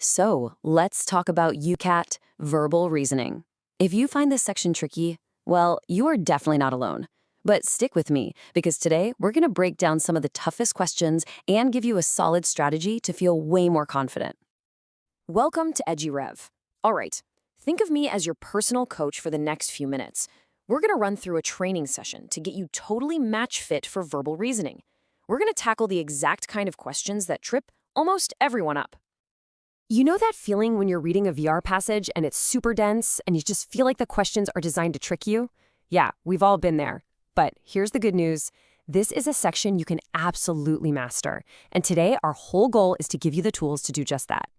So let's talk about UCAT, verbal reasoning. If you find this section tricky, well, you are definitely not alone. But stick with me, because today we're going to break down some of the toughest questions and give you a solid strategy to feel way more confident. Welcome to EduRev. All right, think of me as your personal coach for the next few minutes. We're going to run through a training session to get you totally match fit for verbal reasoning. We're going to tackle the exact kind of questions that trip almost everyone up. You know that feeling when you're reading a VR passage and it's super dense and you just feel like the questions are designed to trick you? Yeah, we've all been there. But here's the good news. This is a section you can absolutely master. And today, our whole goal is to give you the tools to do just that.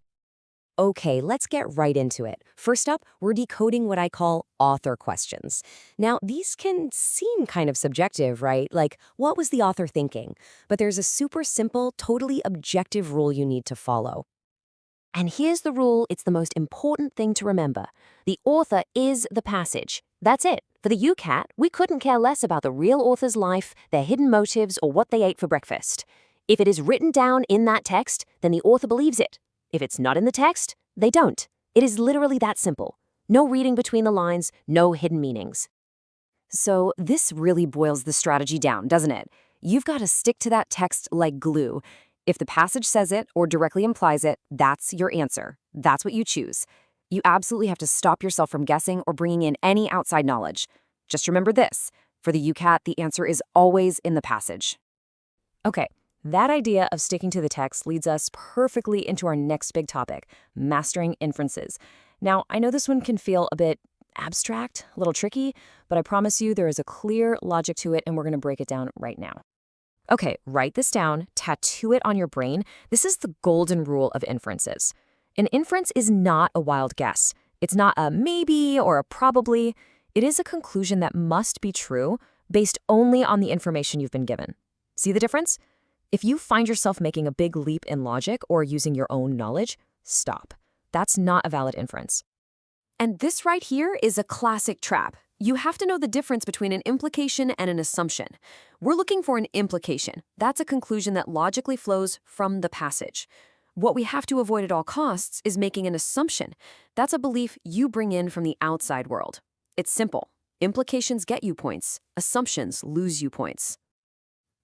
Okay, let's get right into it. First up, we're decoding what I call author questions. Now, these can seem kind of subjective, right? Like, what was the author thinking? But there's a super simple, totally objective rule you need to follow. And here's the rule, it's the most important thing to remember. The author is the passage. That's it. For the UCAT, we couldn't care less about the real author's life, their hidden motives, or what they ate for breakfast. If it is written down in that text, then the author believes it. If it's not in the text, they don't. It is literally that simple. No reading between the lines, no hidden meanings. So this really boils the strategy down, doesn't it? You've got to stick to that text like glue. If the passage says it or directly implies it, that's your answer. That's what you choose. You absolutely have to stop yourself from guessing or bringing in any outside knowledge. Just remember this. For the UCAT, the answer is always in the passage. Okay, that idea of sticking to the text leads us perfectly into our next big topic, mastering inferences. Now, I know this one can feel a bit abstract, a little tricky, but I promise you there is a clear logic to it, and we're going to break it down right now. Okay, write this down, tattoo it on your brain. This is the golden rule of inferences. An inference is not a wild guess. It's not a maybe or a probably. It is a conclusion that must be true based only on the information you've been given. See the difference? If you find yourself making a big leap in logic or using your own knowledge, stop. That's not a valid inference. And this right here is a classic trap. You have to know the difference between an implication and an assumption. We're looking for an implication. That's a conclusion that logically flows from the passage. What we have to avoid at all costs is making an assumption. That's a belief you bring in from the outside world. It's simple. Implications get you points. Assumptions lose you points.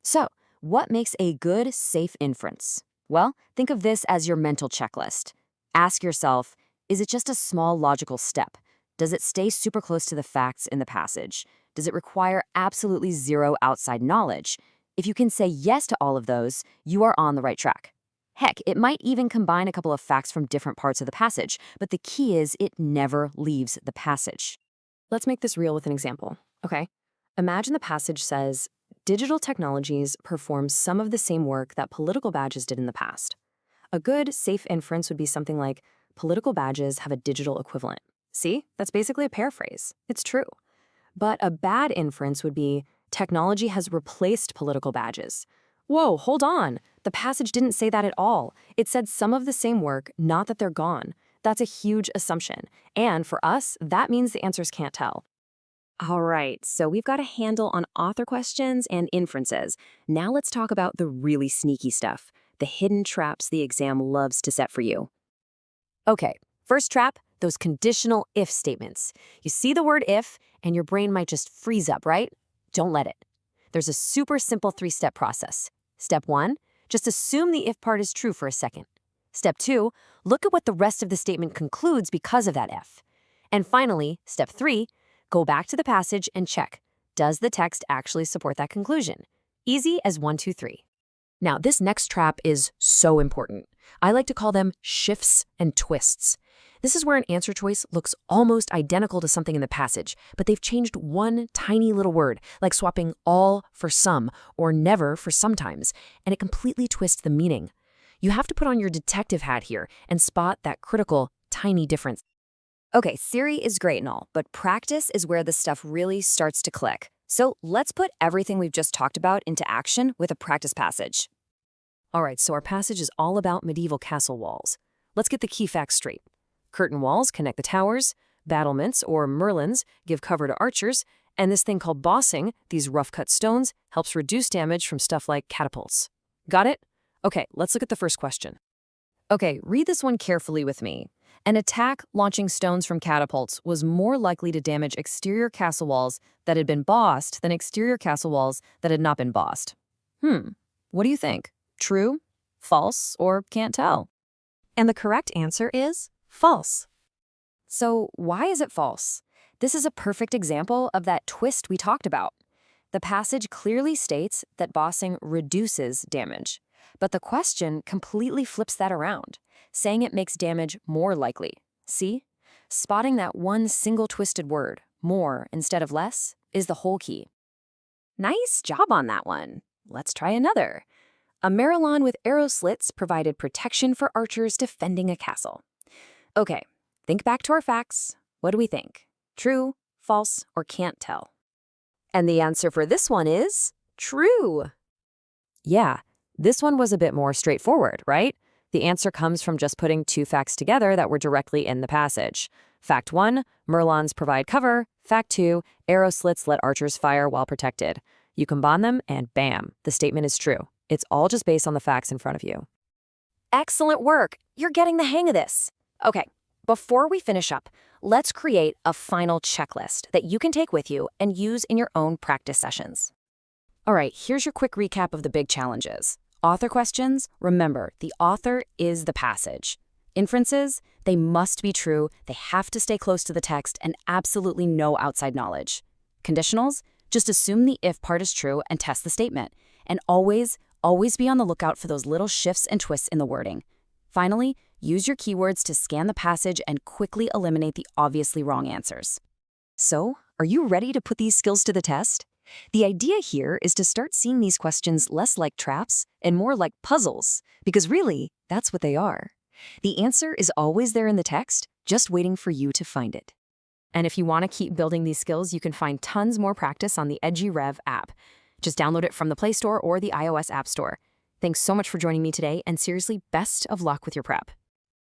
So, what makes a good, safe inference? Well, think of this as your mental checklist. Ask yourself, is it just a small logical step? Does it stay super close to the facts in the passage? Does it require absolutely zero outside knowledge? If you can say yes to all of those, you are on the right track. Heck, it might even combine a couple of facts from different parts of the passage, but the key is it never leaves the passage. Let's make this real with an example, okay? Imagine the passage says, digital technologies perform some of the same work that political badges did in the past. A good, safe inference would be something like, political badges have a digital equivalent. See, that's basically a paraphrase. It's true. But a bad inference would be, technology has replaced political badges. Whoa, hold on. The passage didn't say that at all. It said some of the same work, not that they're gone. That's a huge assumption. And for us, that means the answers can't tell. All right, so we've got a handle on author questions and inferences. Now let's talk about the really sneaky stuff, the hidden traps the exam loves to set for you. Okay, first trap, those conditional if statements. You see the word if, and your brain might just freeze up, right? Don't let it. There's a super simple three-step process. Step 1, just assume the if part is true for a second. Step 2, look at what the rest of the statement concludes because of that if. And finally, step 3, go back to the passage and check, does the text actually support that conclusion? Easy as 1, 2, 3. Now, this next trap is so important. I like to call them shifts and twists. This is where an answer choice looks almost identical to something in the passage, but they've changed one tiny little word, like swapping all for some or never for sometimes, and it completely twists the meaning. You have to put on your detective hat here and spot that critical, tiny difference. Okay, theory is great and all, but practice is where the stuff really starts to click. So let's put everything we've just talked about into action with a practice passage. All right, so our passage is all about medieval castle walls. Let's get the key facts straight. Curtain walls connect the towers, battlements or merlins give cover to archers, and this thing called bossing, these rough-cut stones, helps reduce damage from stuff like catapults. Got it? Okay, let's look at the first question. Okay, read this one carefully with me. An attack launching stones from catapults was more likely to damage exterior castle walls that had been bossed than exterior castle walls that had not been bossed. What do you think? True, false, or can't tell? And the correct answer is false. So why is it false? This is a perfect example of that twist we talked about. The passage clearly states that bossing reduces damage, but the question completely flips that around, saying it makes damage more likely. See? Spotting that one single twisted word, more instead of less, is the whole key. Nice job on that one. Let's try another. A Marilon with arrow slits provided protection for archers defending a castle. Okay, think back to our facts. What do we think? True, false, or can't tell? And the answer for this one is true. Yeah, this one was a bit more straightforward, right? The answer comes from just putting two facts together that were directly in the passage. Fact 1, Merlons provide cover. Fact 2, arrow slits let archers fire while protected. You combine them and bam, the statement is true. It's all just based on the facts in front of you. Excellent work. You're getting the hang of this. Okay, before we finish up, let's create a final checklist that you can take with you and use in your own practice sessions. All right, here's your quick recap of the big challenges. Author questions, remember, the author is the passage. Inferences, they must be true, they have to stay close to the text, and absolutely no outside knowledge. Conditionals, just assume the if part is true and test the statement. And always be on the lookout for those little shifts and twists in the wording. Finally, use your keywords to scan the passage and quickly eliminate the obviously wrong answers. So, are you ready to put these skills to the test? The idea here is to start seeing these questions less like traps and more like puzzles, because really, that's what they are. The answer is always there in the text, just waiting for you to find it. And if you want to keep building these skills, you can find tons more practice on the Edgy Rev app. Just download it from the Play Store or the iOS App Store. Thanks so much for joining me today, and seriously, best of luck with your prep.